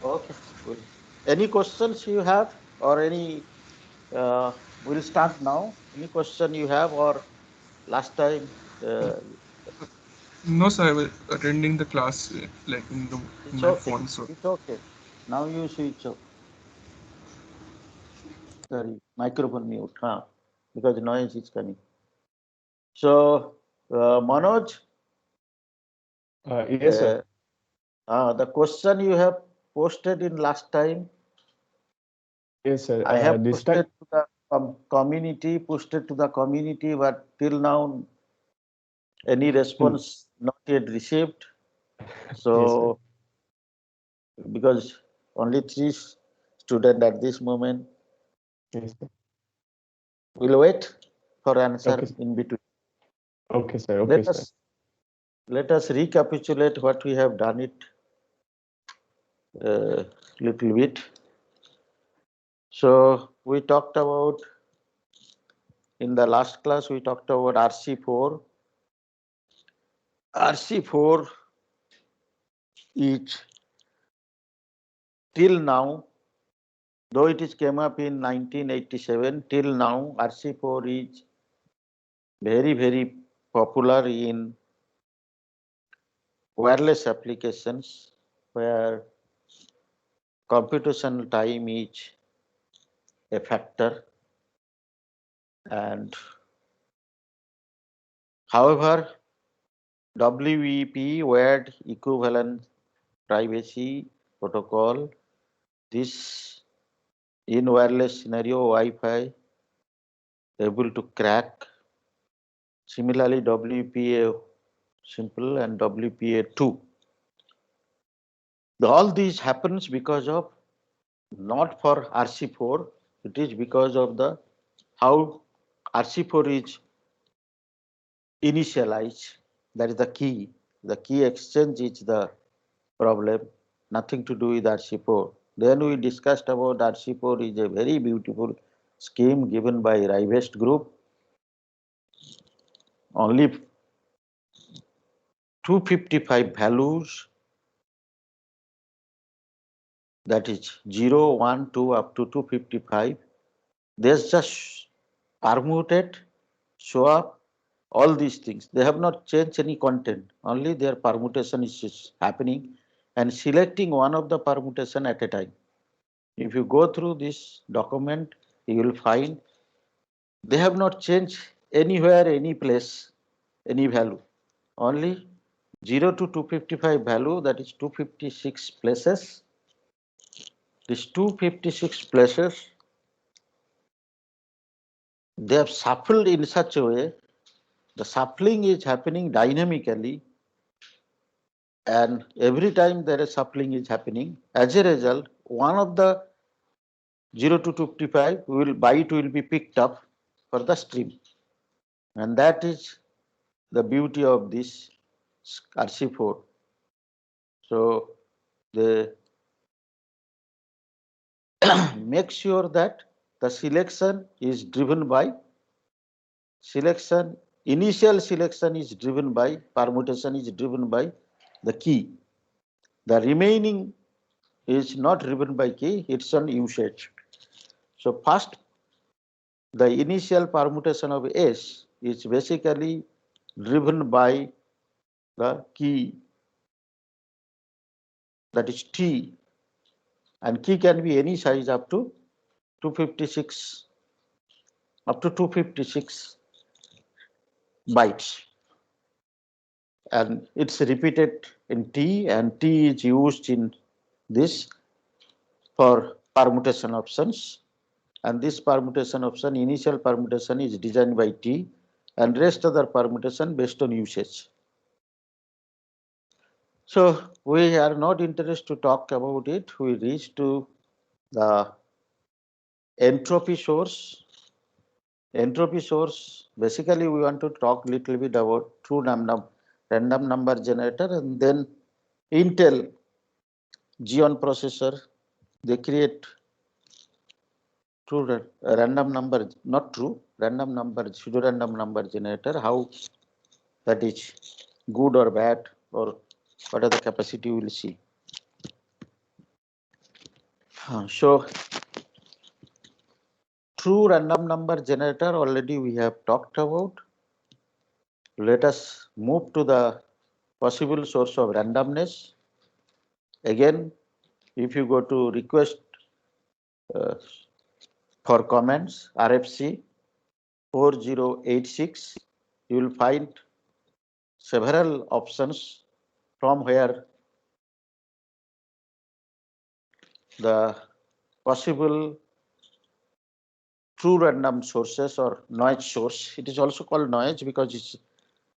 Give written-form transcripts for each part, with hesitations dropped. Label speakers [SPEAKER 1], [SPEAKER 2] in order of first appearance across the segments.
[SPEAKER 1] Okay. Well, any questions you have or any? We'll start now. Any question you have or last time? Uh,
[SPEAKER 2] No, sir, I was attending the class like in
[SPEAKER 1] it's
[SPEAKER 2] my
[SPEAKER 1] okay.
[SPEAKER 2] phone. So
[SPEAKER 1] It's okay. Now you switch off. Sorry, microphone mute. Huh? Because noise is coming. So, Manoj,
[SPEAKER 3] Yes, sir.
[SPEAKER 1] uh, the question you have posted in last time,
[SPEAKER 3] Yes, sir.
[SPEAKER 1] I have
[SPEAKER 3] This time,
[SPEAKER 1] posted to the community, but till now any
[SPEAKER 3] mm,
[SPEAKER 1] response not yet received.
[SPEAKER 3] yes, sir.
[SPEAKER 1] So, because only three students at this moment,
[SPEAKER 3] Yes, sir.
[SPEAKER 1] we'll wait for
[SPEAKER 3] Okay,
[SPEAKER 1] answer
[SPEAKER 3] sir.
[SPEAKER 1] in between.
[SPEAKER 3] Okay, sir. Okay,
[SPEAKER 1] Let
[SPEAKER 3] sir.
[SPEAKER 1] us let us recapitulate what we have done it little bit. So we talked about in the last class we talked about RC4. RC4 is till now, though it is came up in 1987, till now RC4 is very popular in wireless applications where computational time is a factor. And however, WEP, Wired Equivalent Privacy Protocol, this in wireless scenario Wi-Fi able to crack. Similarly, WPA simple and WPA2. All these happens because of not for RC4, it is because of the how RC4 is initialized. That is the key. The key exchange is the problem, nothing to do with RC4. Then we discussed about RC4 is a very beautiful scheme given by Rivest Group. Only 255 values, that is 0, 1, 2 up to 255. There's just permuted, show up, all these things. They have not changed any content, only their permutation is just happening and selecting one of the permutation at a time. If you go through this document, you will find they have not changed anywhere, any place, any value. Only 0 to 255 value, that is 256 places. These 256 places, they have shuffled in such a way, the shuffling is happening dynamically, and every time there is shuffling is happening, as a result, one of the 0 to 255 will byte will be picked up for the stream. And that is the beauty of this RC4. So they make sure that the selection is driven by selection, initial selection is driven by, permutation is driven by the key. The remaining is not driven by key, it's on usage. So first, the initial permutation of S is basically driven by the key, that is T, and key can be any size up to 256, up to 256 bytes. And it's repeated in T, and T is used in this for permutation options. And this permutation option, initial permutation is designed by T, and rest other permutation based on usage. So we are not interested to talk about it. We reach to the entropy source. Entropy source, basically we want to talk little bit about true random number generator, and then Intel Xeon processor, they create true random number, not true, random number, pseudo random number generator, how that is good or bad, or what are the capacity we will see. So true random number generator already we have talked about. Let us move to the possible source of randomness. Again, if you go to request uh, for comments RFC 4086, you will find several options from where the possible true random sources or noise source. It is also called noise because it's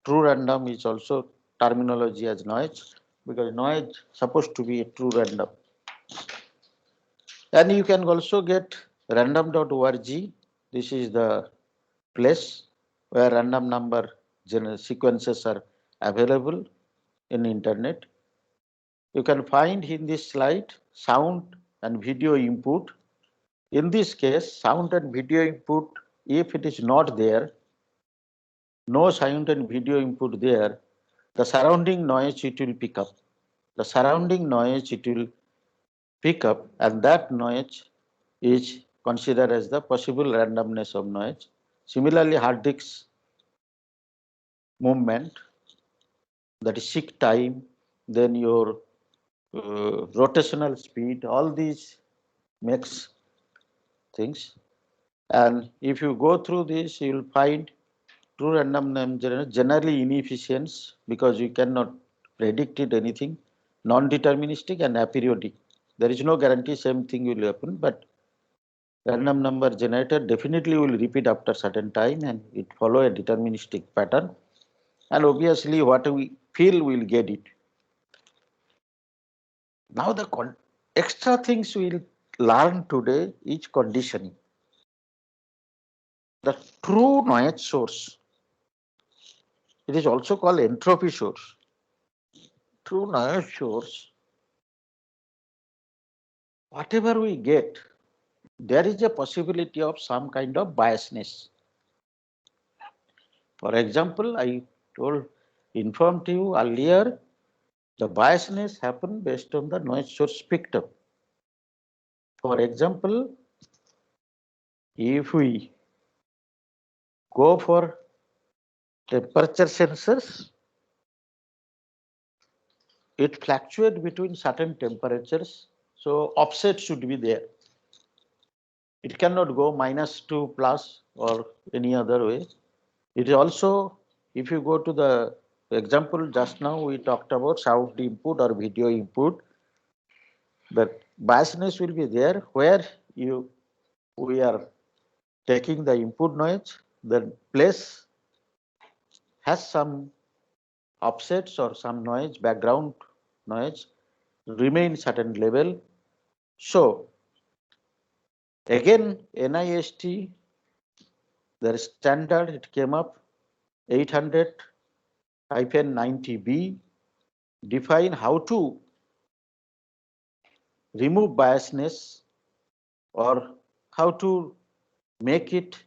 [SPEAKER 1] true random is also terminology as noise, because noise supposed to be a true random. And you can also get random.org. This is the place where random number sequences are available in internet. You can find in this slide sound and video input. In this case, sound and video input, if it is not there, no sound and video input there, the surrounding noise it will pick up. The surrounding noise it will pick up, and that noise is considered as the possible randomness of noise. Similarly, hard disk movement, that is seek time, then your rotational speed, all these makes things. And if you go through this, you will find true random number generally inefficient because you cannot predict it anything, non-deterministic and aperiodic. There is no guarantee same thing will happen, but random number generator definitely will repeat after certain time and it follow a deterministic pattern. And obviously what we feel we'll get it. Now the extra things we'll learn today is conditioning. The true noise source, it is also called entropy source. True noise source, whatever we get, there is a possibility of some kind of biasness. For example, I informed you earlier, the biasness happen based on the noise source picked up. For example, if we go for temperature sensors, it fluctuates between certain temperatures, so offset should be there. It cannot go -2 plus or any other way. It is also, if you go to the example just now we talked about sound input or video input, that biasness will be there where we are taking the input noise, the place has some offsets or some noise, background noise, remain certain level. So again, NIST, their standard, it came up 800-90B, define how to remove biasness or how to make it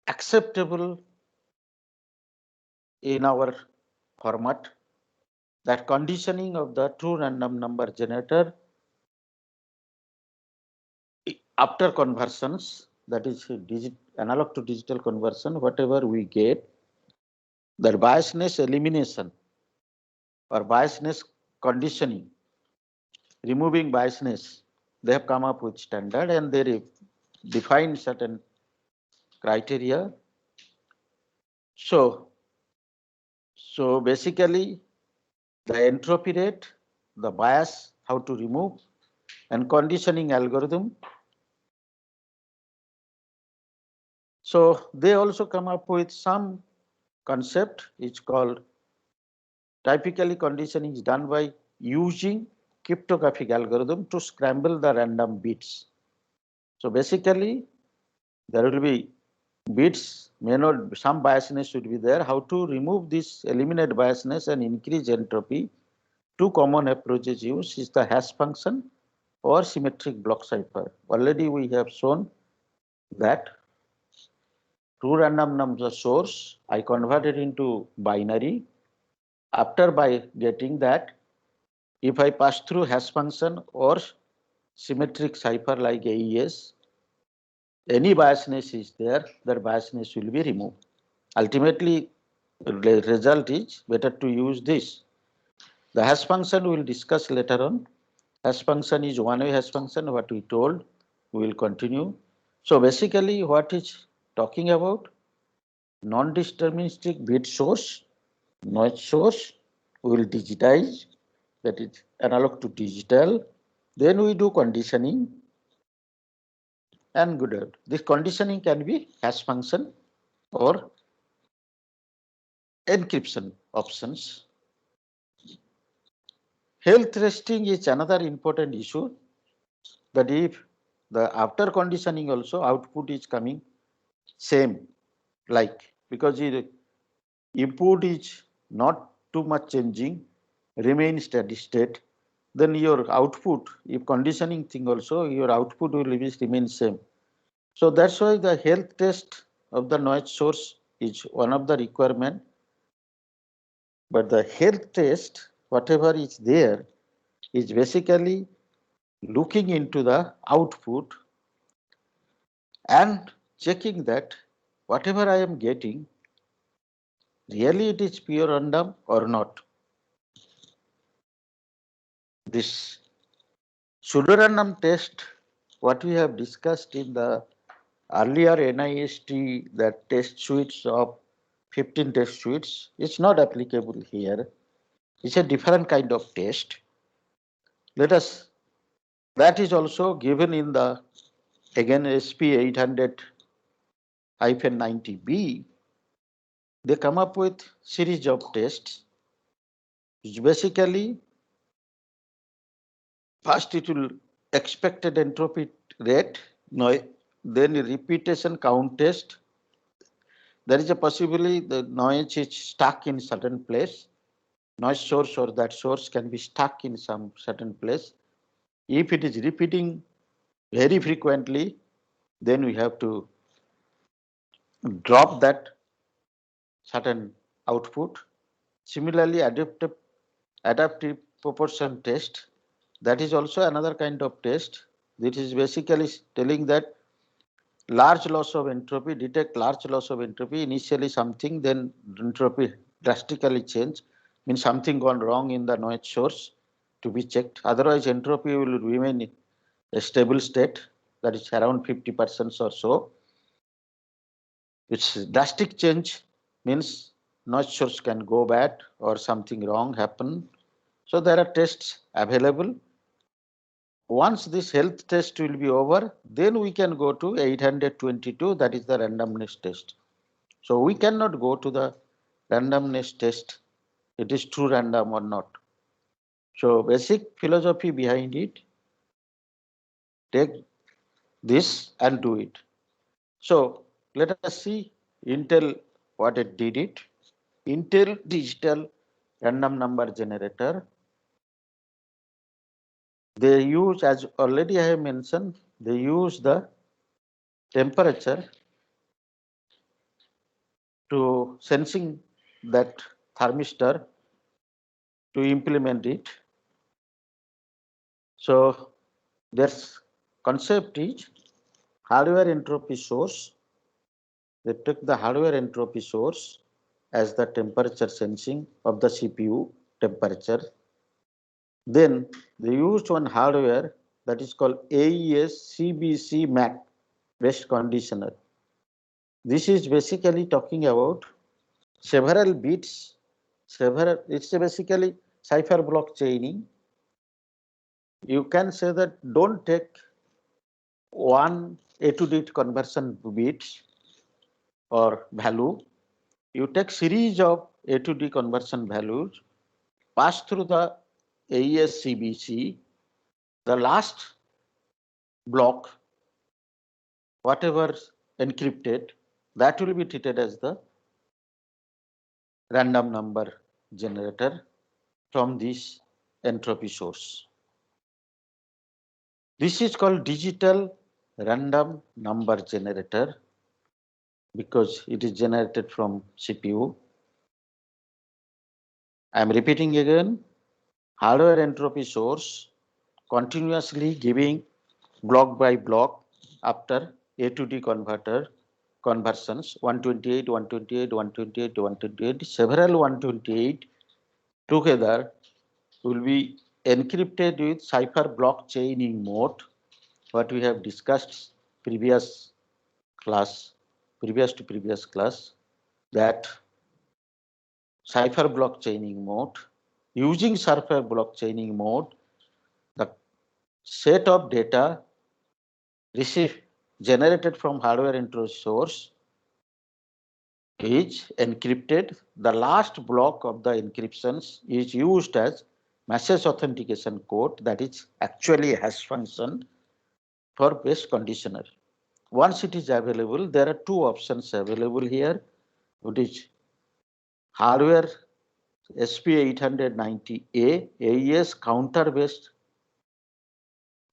[SPEAKER 1] acceptable in our format. That conditioning of the true random number generator after conversions, that is analog to digital conversion, whatever we get, the biasness elimination or biasness conditioning, removing biasness, they have come up with standard and they define certain criteria. So basically the entropy rate, the bias, how to remove, and conditioning algorithm. So they also come up with some concept. It's called, typically conditioning is done by using cryptographic algorithm to scramble the random bits. So basically there will be bits, may not, some biasness should be there. How to remove this, eliminate biasness and increase entropy? Two common approaches used is the hash function or symmetric block cipher. Already we have shown that true random number source, I converted into binary. After by getting that, If I pass through hash function or symmetric cipher like AES, any biasness is there, that biasness will be removed. Ultimately, the result is better to use this. The hash function we will discuss later on. Hash function is one-way hash function, what we told, we will continue. So basically what is talking about? Non-deterministic bit source, noise source, we will digitize, that is analog to digital. Then we do conditioning and good. This conditioning can be hash function or encryption options. Health testing is another important issue, that if the after conditioning also output is coming same, like because the input is not too much changing, remain steady state, then your output, if conditioning thing also, your output will remain same. So that's why the health test of the noise source is one of the requirement. But the health test, whatever is there, is basically looking into the output and checking that whatever I am getting, really it is pure random or not. This pseudorandom test, what we have discussed in the earlier NIST, that test suites of 15 test suites, is not applicable here. It's a different kind of test. Let us, that is also given in the, again, SP 800-90B. They come up with series of tests, which basically, first it will expected entropy rate, then repetition count test. There is a possibility the noise is stuck in certain place. Noise source or that source can be stuck in some certain place. If it is repeating very frequently, then we have to drop that certain output. Similarly, adaptive proportion test, that is also another kind of test. This is basically telling that large loss of entropy, detect large loss of entropy, initially something, then entropy drastically change, means something gone wrong in the noise source to be checked. Otherwise, entropy will remain in a stable state, that is around 50% or so. Its drastic change means noise source can go bad or something wrong happen. So there are tests available. Once this health test will be over, then we can go to 822, that is the randomness test. So we cannot go to the randomness test, it is true random or not. So basic philosophy behind it, take this and do it. So let us see Intel what it did it. Intel digital random number generator. They use, as already I have mentioned, they use the temperature to sensing that thermistor to implement it. So their concept is hardware entropy source. They took the hardware entropy source as the temperature sensing of the CPU temperature. Then they used one hardware that is called AES CBC MAC based conditioner. This is basically talking about several bits, it's basically cipher block chaining. You can say that don't take one A to D conversion bits or value. You take series of A to D conversion values, pass through the AES CBC, the last block, whatever encrypted, that will be treated as the random number generator from this entropy source. This is called digital random number generator because it is generated from CPU. I am repeating again, hardware entropy source continuously giving block by block after A to D converter conversions 128, 128, 128, 128, several 128 together will be encrypted with cipher blockchaining mode, what we have discussed previous to previous class, that cipher blockchaining mode. Using cipher blockchaining mode, the set of data received generated from hardware entropy source is encrypted. The last block of the encryptions is used as message authentication code, that is actually a hash function for base conditioner. Once it is available, there are two options available here, which is hardware SP890A AES counter based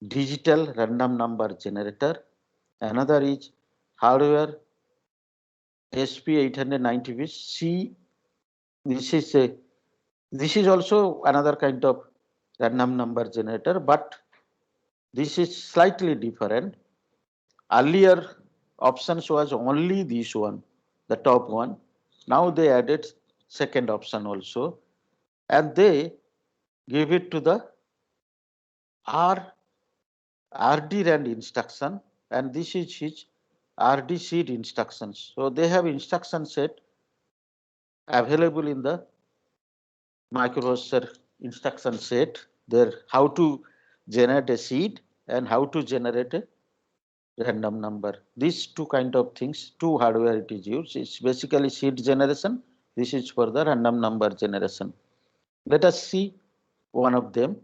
[SPEAKER 1] digital random number generator. Another is hardware SP890C. This is also another kind of random number generator, but this is slightly different. Earlier options was only this one, the top one. Now they added second option also, and they give it to the RD rand instruction, and this is his RD seed instructions. So they have instruction set available in the microprocessor instruction set. There how to generate a seed and how to generate a random number. These two kind of things, two hardware it is used. It's basically seed generation. This is for the random number generation. Let us see one of them.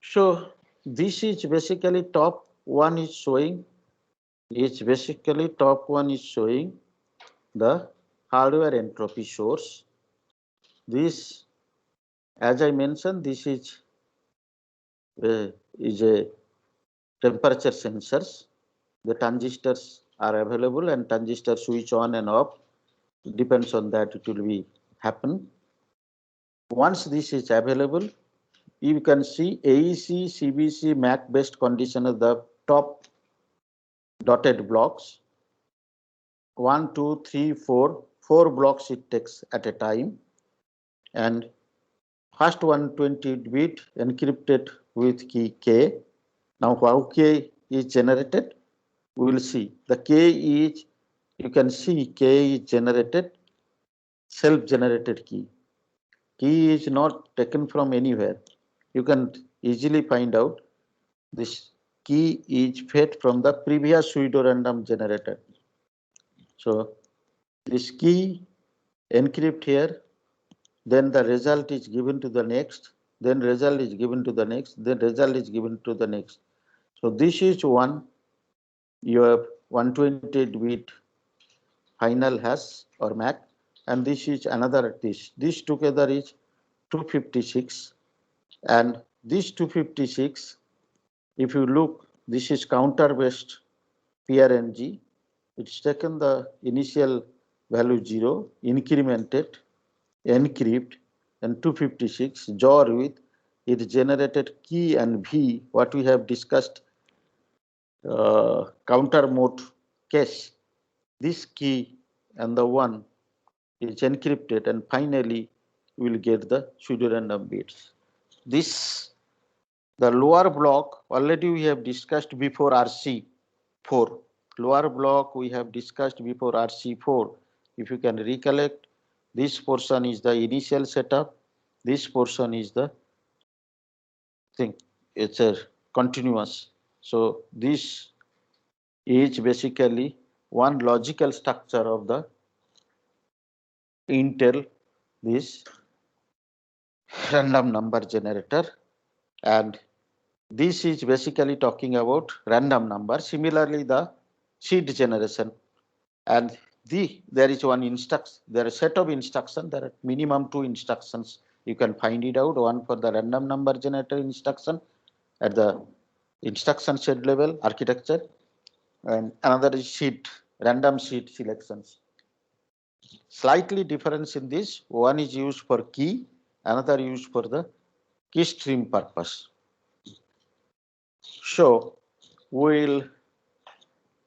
[SPEAKER 1] So this is basically top one is showing. It's basically top one is showing the hardware entropy source. This, as I mentioned, this is a temperature sensors. The transistors are available and transistor switch on and off. It depends on that, it will be happen. Once this is available, you can see AEC, CBC, MAC based conditioner, the top dotted blocks. 1, 2, 3, 4, 4 blocks it takes at a time. And first 120 bit encrypted with key K. Now how K is generated, we will see. The K is, you can see K is generated, self-generated key. Key is not taken from anywhere. You can easily find out this key is fed from the previous pseudo-random generator. So this key encrypt here, then the result is given to the next, then result is given to the next, then result is given to the next. So this is one, you have 128 bit final hash or MAC, and this is another this. This together is 256, and this 256, if you look, this is counter based PRNG. It's taken the initial value 0, incremented, encrypt, and 256 JOR with it generated key and V, what we have discussed, counter mode cache. This key and the one is encrypted, and finally we will get the pseudo-random bits. This, the lower block, already we have discussed before RC4. Lower block we have discussed before RC4. If you can recollect, this portion is the initial setup. This portion is the thing. It's a continuous. So this is basically one logical structure of the Intel, this random number generator, and this is basically talking about random number. Similarly, the seed generation, and there is one instruction, there is a set of instructions, there are minimum 2 instructions. You can find it out, one for the random number generator instruction at the instruction set level architecture, and another is seed, random seed selections. Slightly difference in this, one is used for key another use for the key stream purpose. So we'll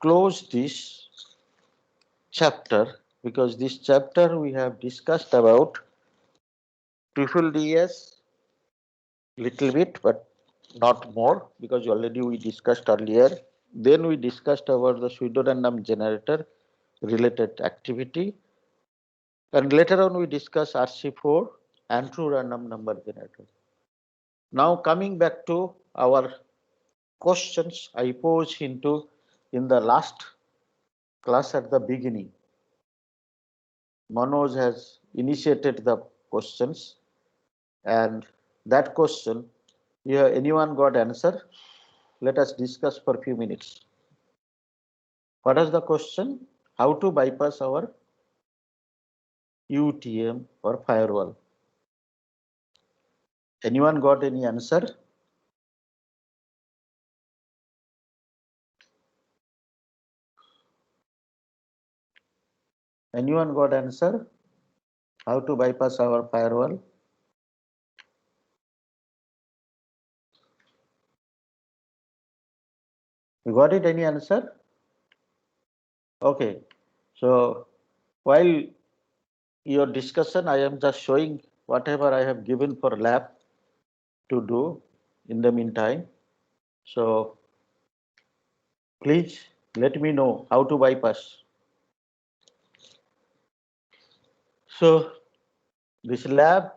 [SPEAKER 1] close this chapter because this chapter we have discussed about triple DS little bit, but not more because already we discussed earlier. Then we discussed about the pseudo-random generator related activity, and later on we discussed RC4 and true random number generator. Now coming back to our questions I posed in the last class at the beginning. Manoj has initiated the questions, and that question, here anyone got answer? Let us discuss for a few minutes. What is the question? How to bypass our UTM or firewall? Anyone got any answer? Anyone got answer? How to bypass our firewall? You got it? Any answer? Okay. So while your discussion, I am just showing whatever I have given for lab to do in the meantime. So please let me know how to bypass. So this lab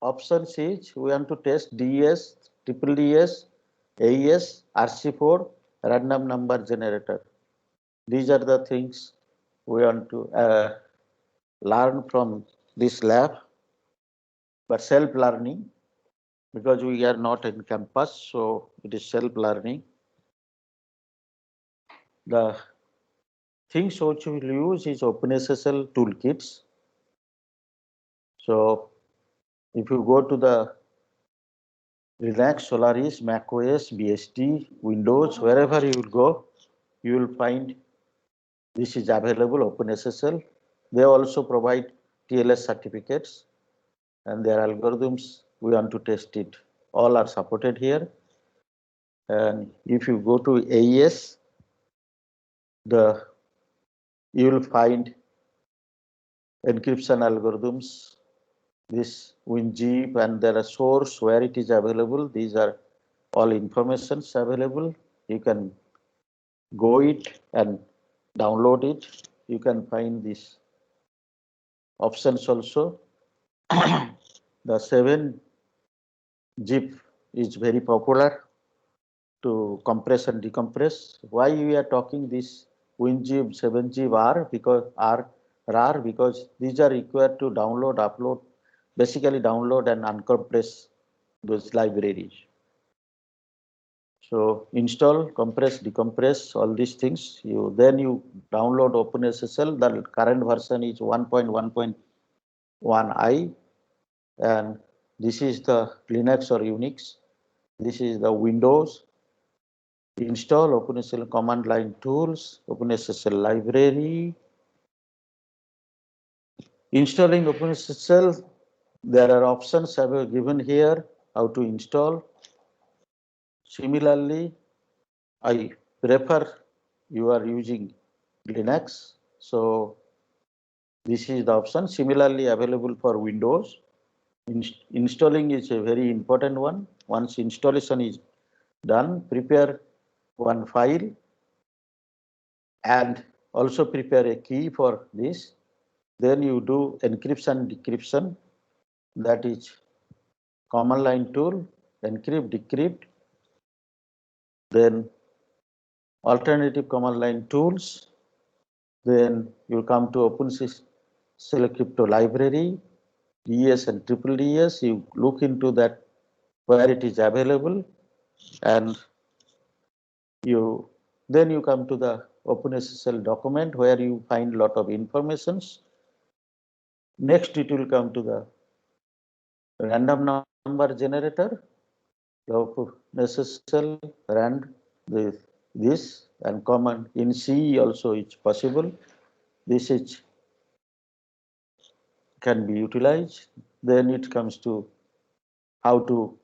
[SPEAKER 1] options is we want to test DS, triple DS, AES, RC4, random number generator. These are the things we want to learn from this lab, but self-learning because we are not in campus, so it is self-learning. The things which we will use is OpenSSL toolkits. So if you go to the Linux, Solaris, macOS, BSD, Windows, wherever you will go, you will find this is available, OpenSSL. They also provide TLS certificates and their algorithms. We want to test it. All are supported here. And if you go to AES, you will find encryption algorithms, this WinZip, and there are source where it is available. These are all informations available. You can go it and download it. You can find these options also. The 7-zip is very popular to compress and decompress. Why we are talking this WinZip, 7-zip are because are RAR because these are required to download, upload, basically download and uncompress those libraries. So install, compress, decompress, all these things. Then you download OpenSSL. The current version is 1.1.1i, and this is the Linux or Unix. This is the Windows. Install OpenSSL command line tools, OpenSSL library. Installing OpenSSL, there are options I have given here how to install. Similarly, I prefer you are using Linux, so this is the option. Similarly available for Windows. Installing is a very important one. Once installation is done, prepare one file and also prepare a key for this. Then you do encryption, decryption, that is command line tool, encrypt, decrypt, then alternative command line tools, then you come to OpenSSL crypto library, DS and triple DS, you look into that where it is available, and then you come to the OpenSSL document where you find a lot of informations. Next, it will come to the random number generator, the OpenSSL rand this and command in C also is possible. This is can be utilized. Then it comes to how to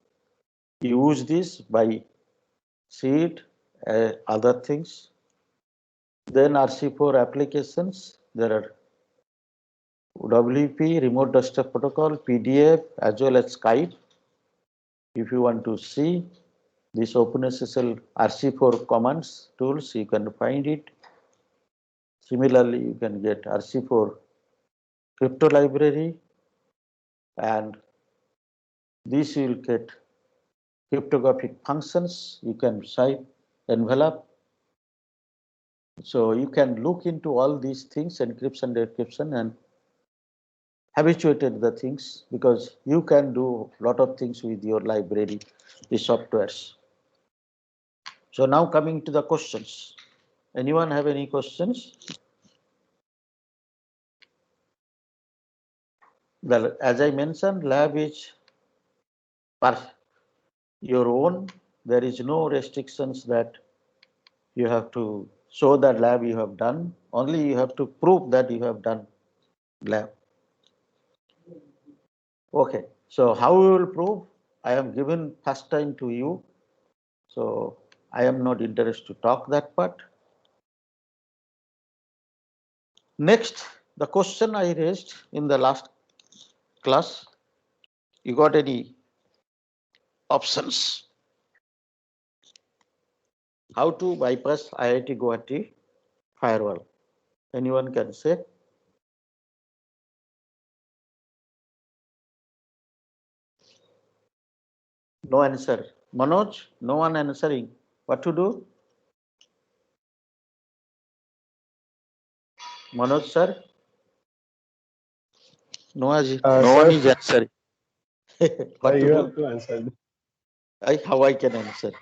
[SPEAKER 1] use this by seed, other things. Then RC4 applications, there are WP, remote desktop protocol, PDF, as well as Skype. If you want to see this OpenSSL RC4 commands tools, you can find it. Similarly, you can get RC4 crypto library, and this you will get cryptographic functions. You can cite envelope. So you can look into all these things, encryption, decryption, and habituated the things, because you can do a lot of things with your library, the softwares. So now coming to the questions. Anyone have any questions? As I mentioned, lab is your own. There is no restrictions that you have to show that lab you have done. Only you have to prove that you have done lab. Okay, so how we will prove? I am given first time to you, so I am not interested to talk that part. Next, the question I raised in the last class, you got any options? How to bypass IIT Guwahati firewall? Anyone can say? No answer. Manoj, no one answering. What to do? Manoj sir? No one
[SPEAKER 3] Sir,
[SPEAKER 1] is answering. What to
[SPEAKER 3] you
[SPEAKER 1] do?
[SPEAKER 3] have to answer
[SPEAKER 1] How I can answer?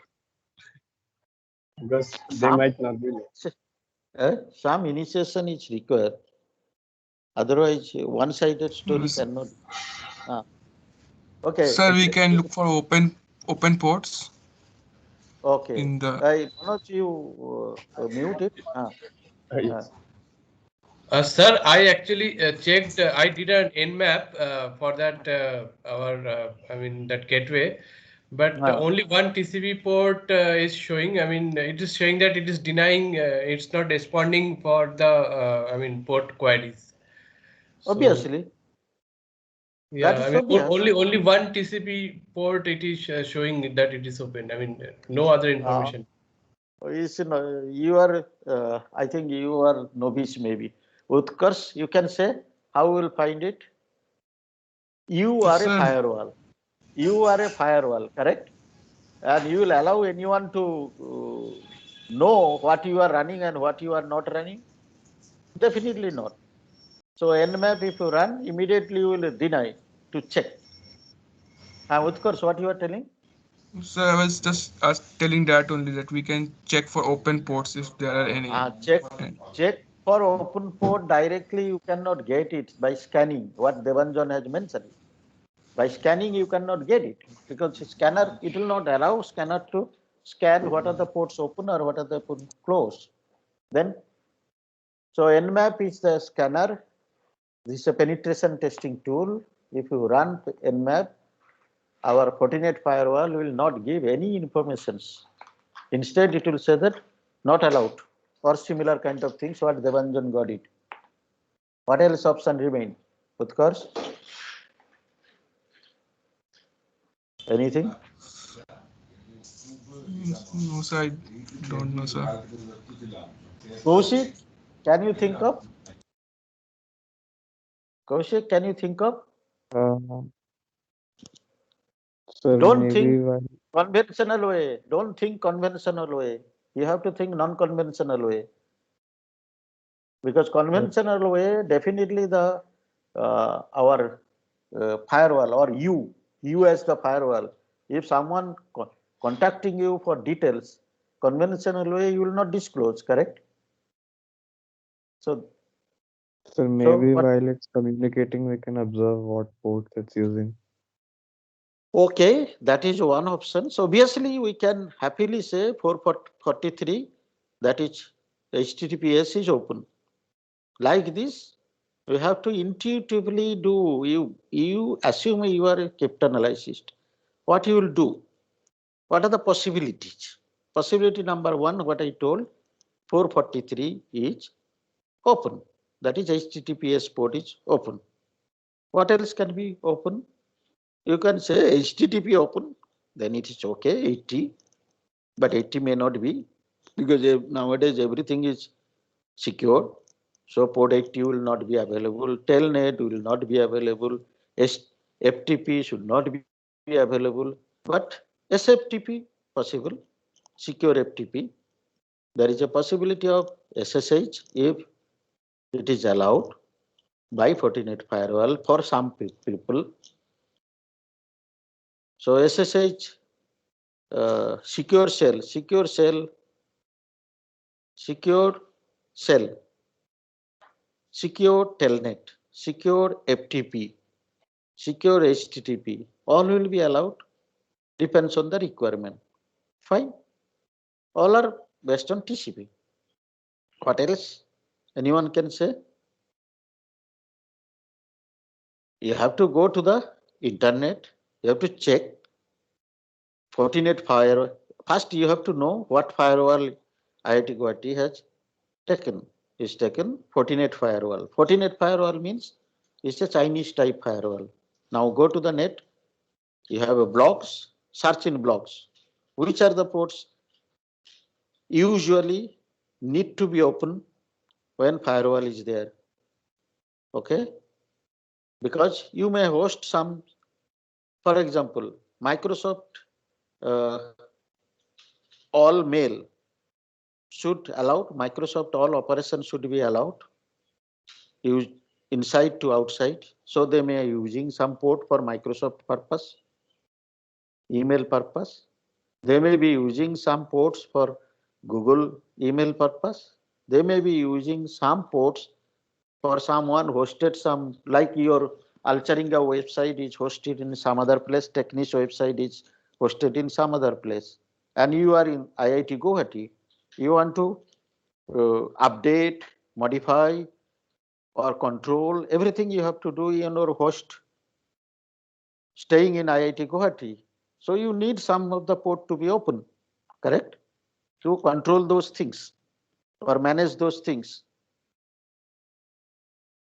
[SPEAKER 3] because they might not be there.
[SPEAKER 1] Some initiation is required. Otherwise, one-sided story
[SPEAKER 2] Yes.
[SPEAKER 1] cannot. Okay.
[SPEAKER 2] Sir, we can look for open ports
[SPEAKER 1] Okay.
[SPEAKER 2] in the.
[SPEAKER 1] Manoj, you mute it.
[SPEAKER 3] Yes.
[SPEAKER 4] Sir, I actually checked. I did an Nmap for that that gateway, but only one TCP port is showing. I mean, it is showing that it is denying. It's not responding for the port queries. So,
[SPEAKER 1] Obviously.
[SPEAKER 4] yeah,
[SPEAKER 1] That is
[SPEAKER 4] I mean,
[SPEAKER 1] obvious.
[SPEAKER 4] only one TCP port it is showing that it is open. I mean, no other information.
[SPEAKER 1] You are, I think you are novice maybe. Utkarsh, you can say, how we will find it? You are a
[SPEAKER 2] Sir,
[SPEAKER 1] firewall. You are a firewall, correct? And you will allow anyone to know what you are running and what you are not running? Definitely not. So Nmap, if you run, immediately you will deny to check. Utkarsh, what you are telling?
[SPEAKER 2] sir, I was just telling that only that we can check for open ports if there are any.
[SPEAKER 1] Check for open port directly. You cannot get it by scanning. What Devanjan has mentioned. By scanning, you cannot get it, because scanner, it will not allow scanner to scan what are the ports open or what are the ports closed. Then, so Nmap is the scanner. This is a penetration testing tool. If you run Nmap, our Fortinet firewall will not give any informations. Instead, it will say that not allowed or similar kind of things what Devanjan got it. What else option remain? Utkarsh? Anything?
[SPEAKER 2] No, sir, I don't know, sir.
[SPEAKER 1] Kaushik, can you think of? Kaushik, can you think of?
[SPEAKER 5] Sir,
[SPEAKER 1] Don't
[SPEAKER 5] maybe
[SPEAKER 1] think
[SPEAKER 5] why
[SPEAKER 1] conventional way. Don't think conventional way. You have to think non-conventional way. Because conventional way, definitely the our firewall, or you as the firewall, if someone contacting you for details, conventional way you will not disclose, correct? So,
[SPEAKER 5] sir, maybe
[SPEAKER 1] what?
[SPEAKER 5] while it's communicating, we can observe what ports it's using.
[SPEAKER 1] Okay, that is one option. So obviously we can happily say 443, that is HTTPS is open. Like this, You have to intuitively do. You assume you are a cryptanalyst. What you will do? What are the possibilities? Possibility number one, what I told, 443 is open. That is HTTPS port is open. What else can be open? You can say HTTP open, then it is okay, 80, but 80 may not be, because nowadays everything is secure. So port 80 will not be available, telnet will not be available, FTP should not be available, but SFTP possible, secure FTP. There is a possibility of SSH if it is allowed by Fortinet firewall for some people. So SSH, secure shell, secure shell, secure shell, secure telnet, secure FTP, secure HTTP, all will be allowed, depends on the requirement. Fine. All are based on TCP. What else? Anyone can say? You have to go to the internet, you have to check Fortinet firewall. First, you have to know what firewall IIT Guwahati has taken. Is taken Fortinet firewall. Fortinet firewall means it's a Chinese type firewall. Now go to the net. You have a blogs, search in blogs. Which are the ports usually need to be open when firewall is there? Okay, because you may host some, for example, Microsoft all mail should allowed, Microsoft all operations should be allowed, use inside to outside. So they may be using some port for Microsoft purpose, email purpose. They may be using some ports for Google email purpose. They may be using some ports for someone hosted some, like your Alcharinga website is hosted in some other place, Technis website is hosted in some other place. And you are in IIT Guwahati, you want to update, modify, or control everything you have to do in your host staying in IIT Guwahati. So you need some of the port to be open, correct? To control those things or manage those things.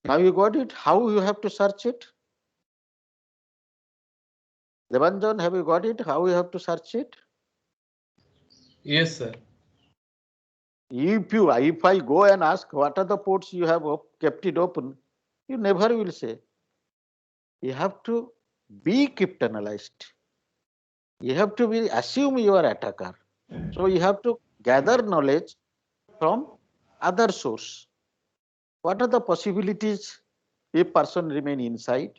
[SPEAKER 1] Now you got it. How you have to search it? Devanjan, have you got it? How you have to search it?
[SPEAKER 4] Yes, sir.
[SPEAKER 1] If I go and ask what are the ports you have kept it open, you never will say. You have to be cryptanalyzed. You have to be assume you are attacker. So you have to gather knowledge from other source. What are the possibilities a person remain inside?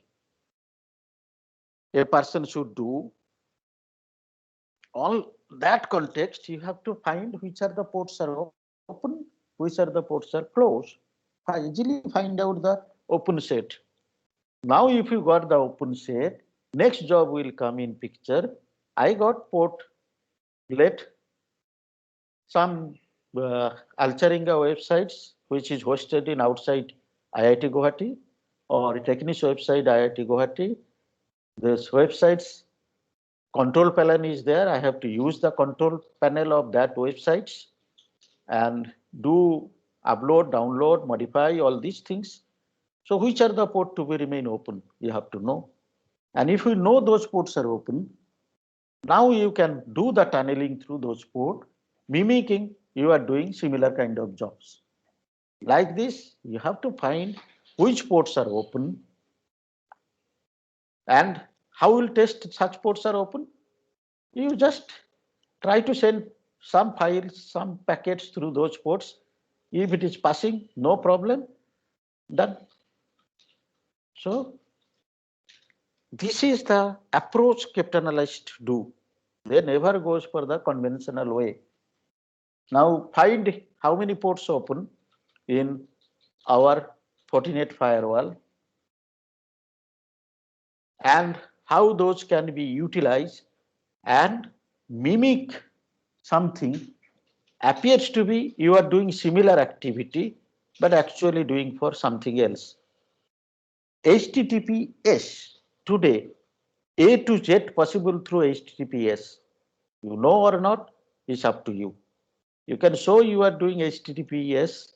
[SPEAKER 1] A person should do. All that context, you have to find which are the ports are open, which are the ports are closed. Easily find out the open set. Now, if you got the open set, next job will come in picture. I got port, let some Alcharinga websites, which is hosted in outside IIT Guwahati or Technis website IIT Guwahati. This website's control panel is there. I have to use the control panel of that websites and do upload, download, modify all these things. So which are the port to be remain open? You have to know. And if you know those ports are open, now you can do the tunneling through those ports, mimicking you are doing similar kind of jobs. Like this, you have to find which ports are open and how will test such ports are open. You just try to send some files, some packets through those ports. If it is passing, no problem, done. So this is the approach cryptanalysts do. They never goes for the conventional way. Now find how many ports open in our Fortinet firewall and how those can be utilized and mimic something appears to be you are doing similar activity but actually doing for something else. HTTPS today, A to Z possible through HTTPS. You know or not is up to you. You can show you are doing HTTPS,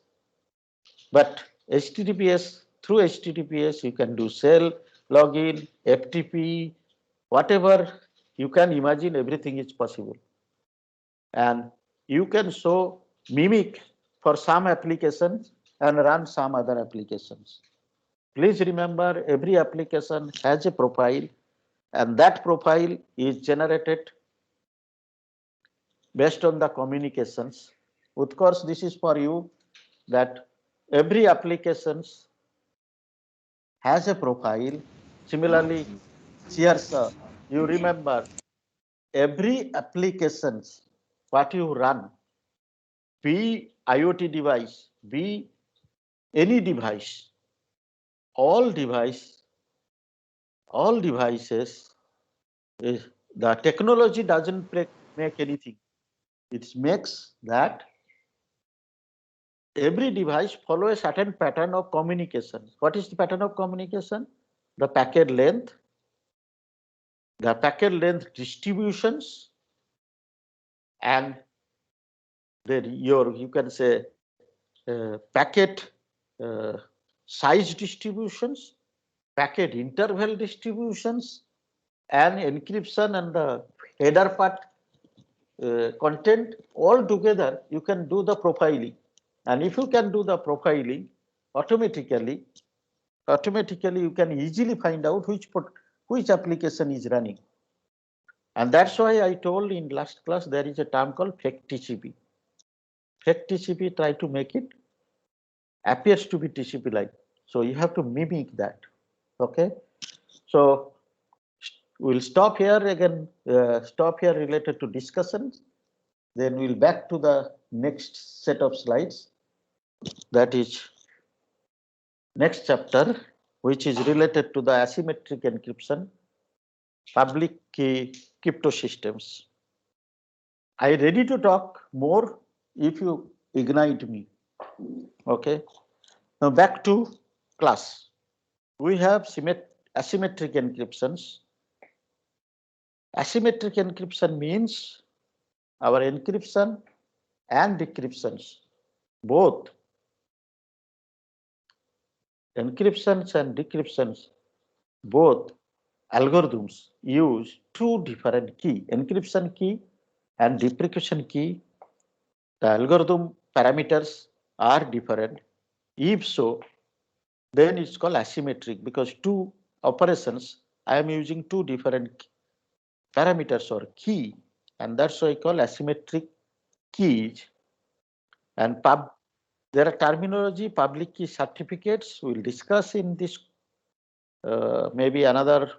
[SPEAKER 1] but HTTPS, through HTTPS, you can do shell, login, FTP, whatever you can imagine, everything is possible. And you can show mimic for some applications and run some other applications. Please remember, every application has a profile, and that profile is generated based on the communications. Of course, this is for you, that every applications has a profile. Similarly, here's you remember, every applications what you run, be IoT device, be any device, all devices, the technology doesn't make anything. It makes that every device follow a certain pattern of communication. What is the pattern of communication? The packet length distributions, and then you can say packet size distributions, packet interval distributions, and encryption and the header part content all together. You can do the profiling, and if you can do the profiling, automatically you can easily find out which application is running. And that's why I told in last class there is a term called fake TCP. Fake TCP, try to make it appears to be TCP like. So you have to mimic that. Okay. So we'll stop here again, stop here related to discussions. Then we'll back to the next set of slides. That is next chapter, which is related to the asymmetric encryption, public key crypto systems. I ready to talk more if you ignite me. Okay. Now back to class. We have asymmetric encryptions. Asymmetric encryption means our encryption and decryptions, both encryptions and decryptions, both algorithms use two different key, encryption key and decryption key. The algorithm parameters are different. If so, then it's called asymmetric, because two operations, I am using two different parameters or key, and that's why I call asymmetric keys. And there are terminology, public key certificates. We'll discuss in this maybe another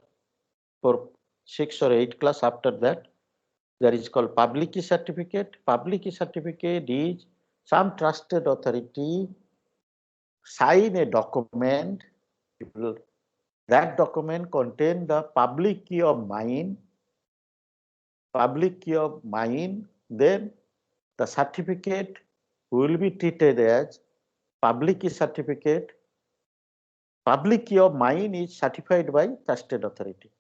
[SPEAKER 1] for 6 or 8 class after that. There is called public key certificate. Public key certificate is some trusted authority sign a document. That document contain the public key of mine. Then the certificate will be treated as public key certificate. Public key of mine is certified by trusted authority.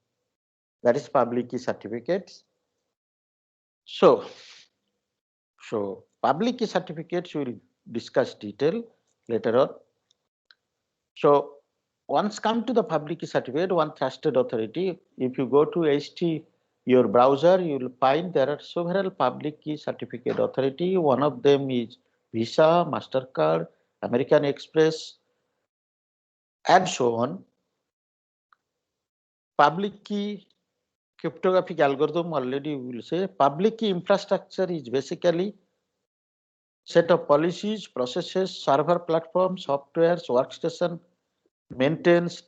[SPEAKER 1] That is public key certificates. So public key certificates we will discuss detail later on. So once come to the public key certificate, one trusted authority, if you go to your browser, you will find there are several public key certificate authority. One of them is Visa, MasterCard, American Express, and so on. Public key cryptographic algorithm, already we will say. Public key infrastructure is basically set of policies, processes, server platforms, softwares, workstation, maintenance,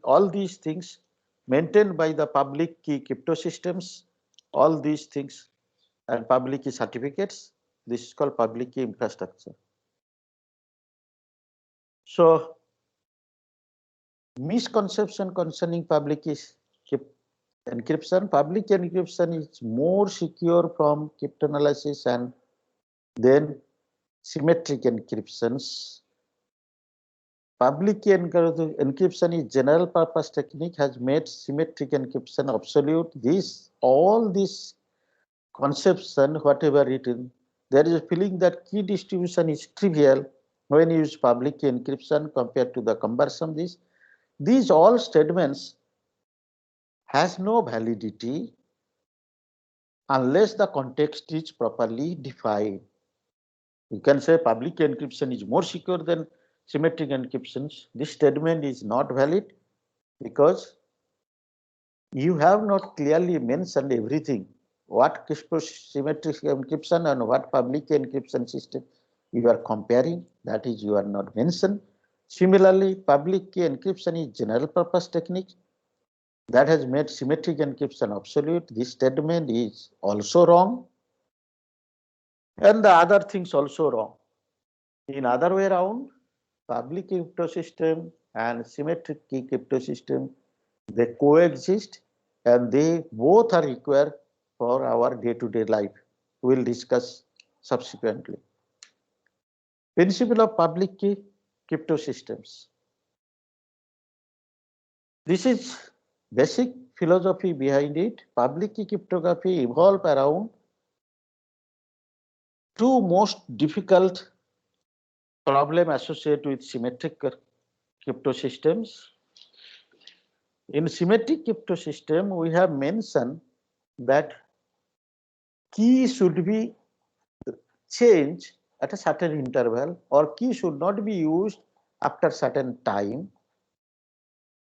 [SPEAKER 1] all these things maintained by the public key crypto systems, all these things, and public key certificates. This is called public key infrastructure. So misconception concerning public key encryption. Public encryption is more secure from cryptanalysis and then symmetric encryptions. public key encryption is general purpose technique has made symmetric encryption obsolete. All these conception, whatever written, there is a feeling that key distribution is trivial when you use public key encryption compared to the cumbersome. These all statements has no validity unless the context is properly defined. You can say public key encryption is more secure than symmetric encryptions. This statement is not valid because you have not clearly mentioned everything. What symmetric encryption and what public key encryption system you are comparing, that is you are not mentioned. Similarly, public key encryption is general purpose technique that has made symmetric encryption obsolete. This statement is also wrong. And the other things also wrong. In other way around, public key crypto system and symmetric key crypto system, they coexist and they both are required for our day-to-day life. We'll discuss subsequently. Principle of public key crypto systems. This is basic philosophy behind it. Public key cryptography evolved around two most difficult problems associated with symmetric crypto systems. In symmetric crypto system, we have mentioned that key should be changed at a certain interval or key should not be used after certain time,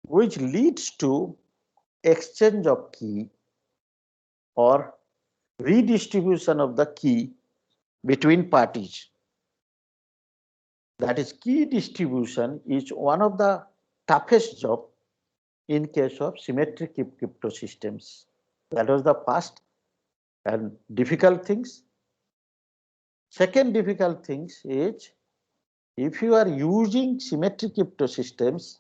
[SPEAKER 1] which leads to exchange of key or redistribution of the key between parties. That is, key distribution is one of the toughest job in case of symmetric crypto systems. That was the first and difficult things. Second difficult things is if you are using symmetric crypto systems,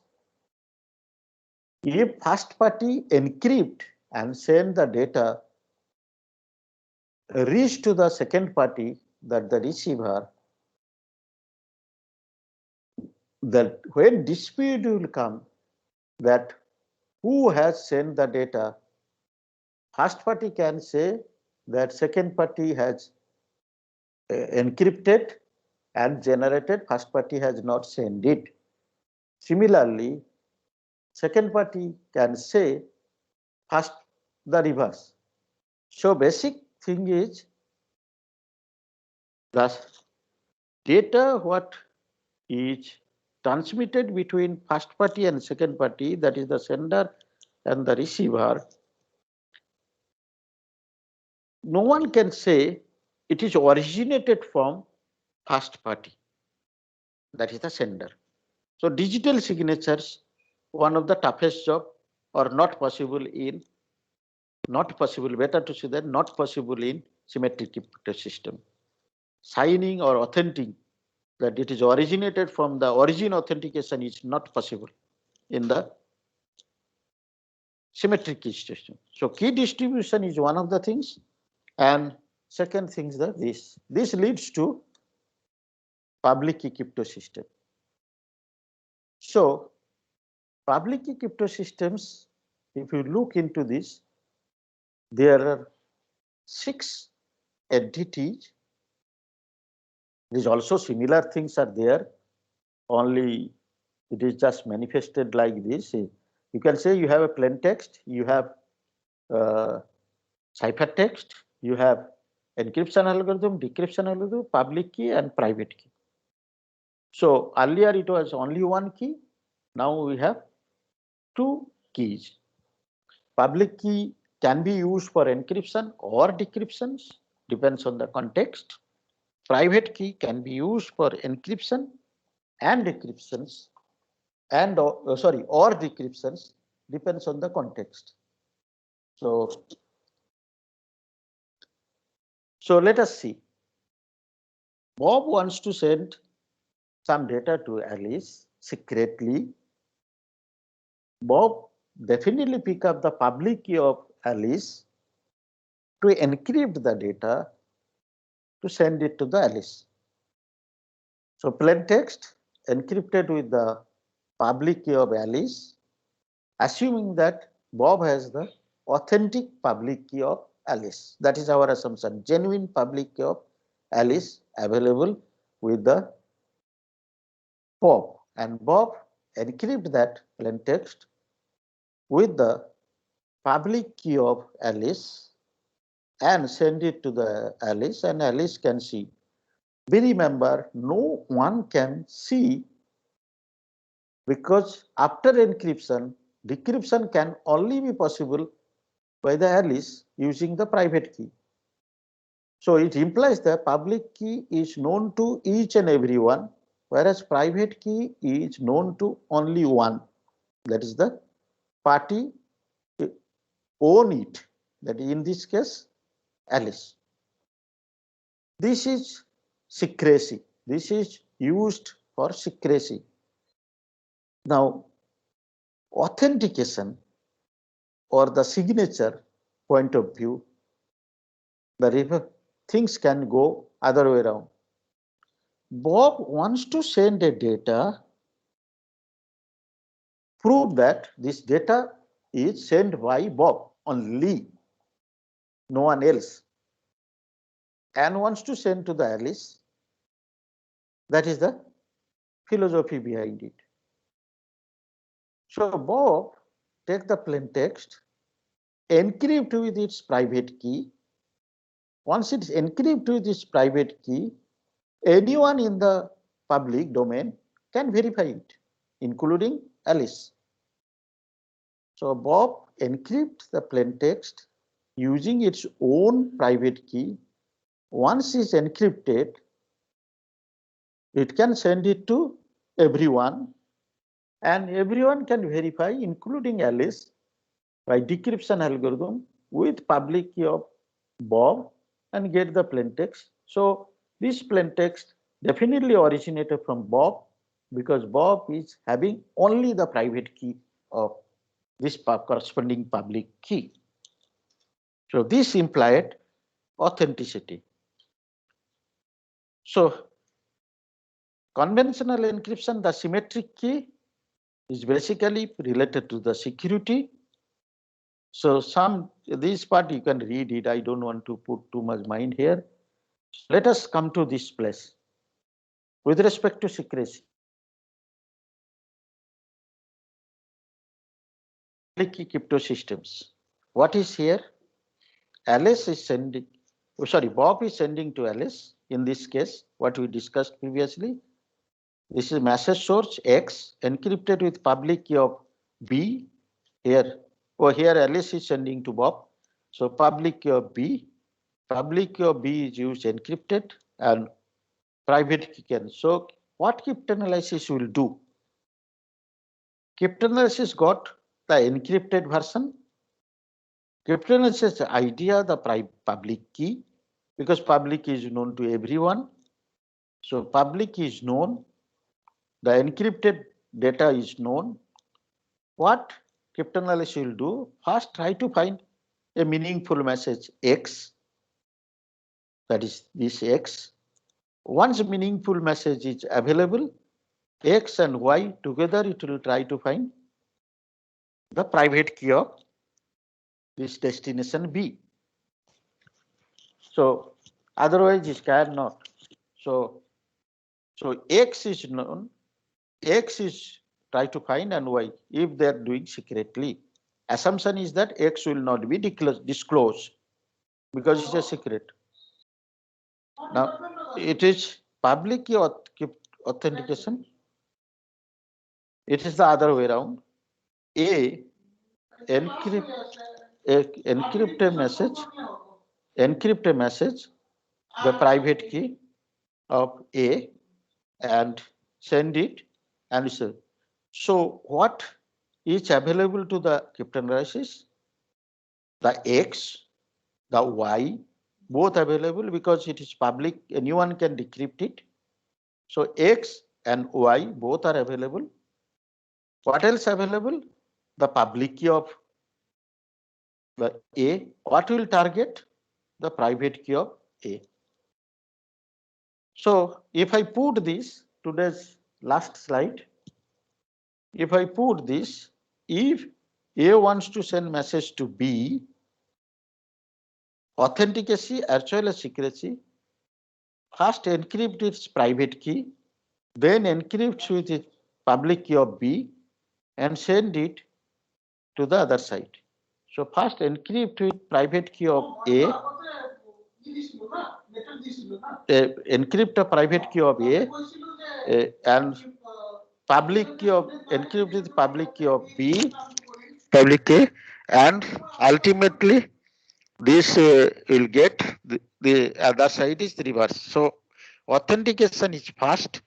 [SPEAKER 1] if first party encrypt and send the data reach to the second party, that the receiver, that when dispute will come, that who has sent the data, first party can say that second party has encrypted and generated, first party has not sent it. Similarly, second party can say first the reverse. So basic thing is the data what is transmitted between first party and second party, that is the sender and the receiver. No one can say it is originated from first party, that is the sender. So digital signatures, one of the toughest job or not possible, better to say that not possible in symmetric crypto system. Signing or authenticating that it is originated from the origin authentication is not possible in the symmetric key system. So key distribution is one of the things, and second thing is that this leads to public key crypto system. So public key crypto systems, if you look into this, there are 6 entities. There's also similar things are there, only it is just manifested like this. You can say you have a plain text, you have ciphertext, you have encryption algorithm, decryption algorithm, public key and private key. So earlier it was only one key, now we have 2 keys. Public key can be used for encryption or decryptions, depends on the context. Private key can be used for encryption and decryptions and or decryptions, depends on the context. So let us see. Bob wants to send some data to Alice secretly. Bob definitely pick up the public key of Alice to encrypt the data to send it to the Alice. So plain text encrypted with the public key of Alice, assuming that Bob has the authentic public key of Alice. That is our assumption. Genuine public key of Alice available with the Bob, and Bob encrypt that plain text with the public key of Alice and send it to the Alice, and Alice can see. We remember, no one can see, because after encryption, decryption can only be possible by the Alice using the private key. So it implies the public key is known to each and everyone, whereas private key is known to only one. That is the party own it. That is in this case, Alice. This is secrecy. This is used for secrecy. Now, authentication or the signature point of view, the things can go other way around. Bob wants to send a data, prove that this data is sent by Bob only, no one else, and wants to send to the Alice. That is the philosophy behind it. So Bob take the plain text, encrypt with its private key. Once it's encrypted with its private key, anyone in the public domain can verify it, including Alice. So Bob encrypts the plain text using its own private key. Once it's encrypted, it can send it to everyone, and everyone can verify, including Alice, by decryption algorithm with public key of Bob and get the plain text. So this plain text definitely originated from Bob, because Bob is having only the private key of this corresponding public key. So this implied authenticity. So conventional encryption, the symmetric key, is basically related to the security. So this part you can read it. I don't want to put too much mind here. Let us come to this place. With respect to secrecy, public key crypto systems. What is here? Alice is sending, Bob is sending to Alice. In this case, what we discussed previously, this is message source X encrypted with public key of B. Here, here Alice is sending to Bob. So public key of B, public key of B is used encrypted, and private key can. So what cryptanalysis will do? Cryptanalysis got the encrypted version. Cryptanalysis idea the public key, because public key is known to everyone. So public key is known, the encrypted data is known. What cryptanalysis will do? First, try to find a meaningful message X, that is this X. Once meaningful message is available, X and Y together, it will try to find the private key of this destination B. So otherwise it cannot. So X is known, X is try to find, and Y if they are doing secretly. Assumption is that X will not be disclosed because it's a secret. Now it is public key authentication. It is the other way around. A encrypt a message, the private key of A, and send it, and so what is available to the cryptanalysis? The X, the Y, both available because it is public, anyone can decrypt it. So X and Y both are available. What else available? The public key of the A. What will target? The private key of A. So if I put this, today's last slide, if I put this, if A wants to send message to B, authenticacy as well as secrecy, first encrypt its private key, then encrypt with its public key of B and send it to the other side. So first encrypt with private key of A, encrypt a private key of A, and public key of encrypt with public key of B, public key, and ultimately this will get the other side is reverse. So authentication is first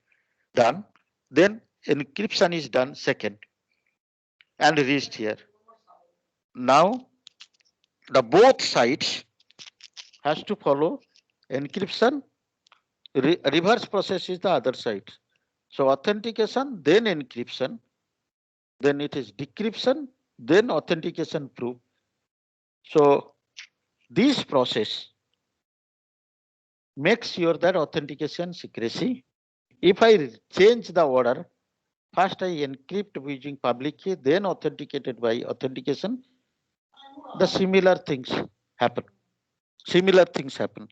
[SPEAKER 1] done, then encryption is done second and reached here. Now the both sides has to follow encryption, reverse process is the other side. So authentication, then encryption, then it is decryption, then authentication proof. So this process makes sure that authentication secrecy. If I change the order, first I encrypt using public key, then authenticated by authentication, the similar things happen. Similar things happen.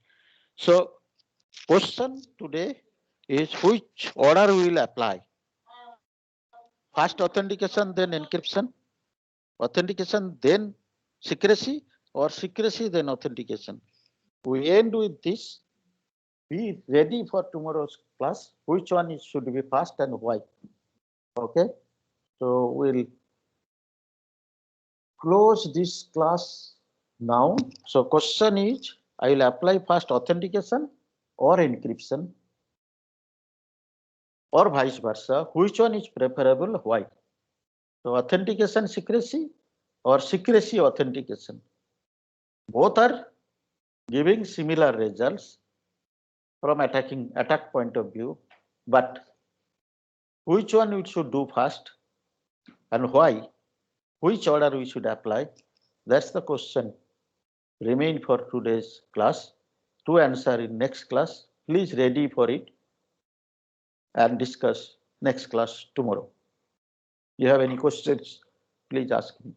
[SPEAKER 1] So question today is which order we will apply? First authentication, then encryption, authentication, then secrecy, or secrecy, then authentication. We end with this. Be ready for tomorrow's class. Which one is should be first and why? Okay. So we'll close this class now. So question is, I will apply first authentication or encryption, or vice versa. Which one is preferable? Why? So authentication secrecy or secrecy authentication. Both are giving similar results from attack point of view, but which one we should do first and why? Which order we should apply? That's the question remain for today's class. To answer in next class, please ready for it and discuss next class tomorrow. You have any questions, please ask me.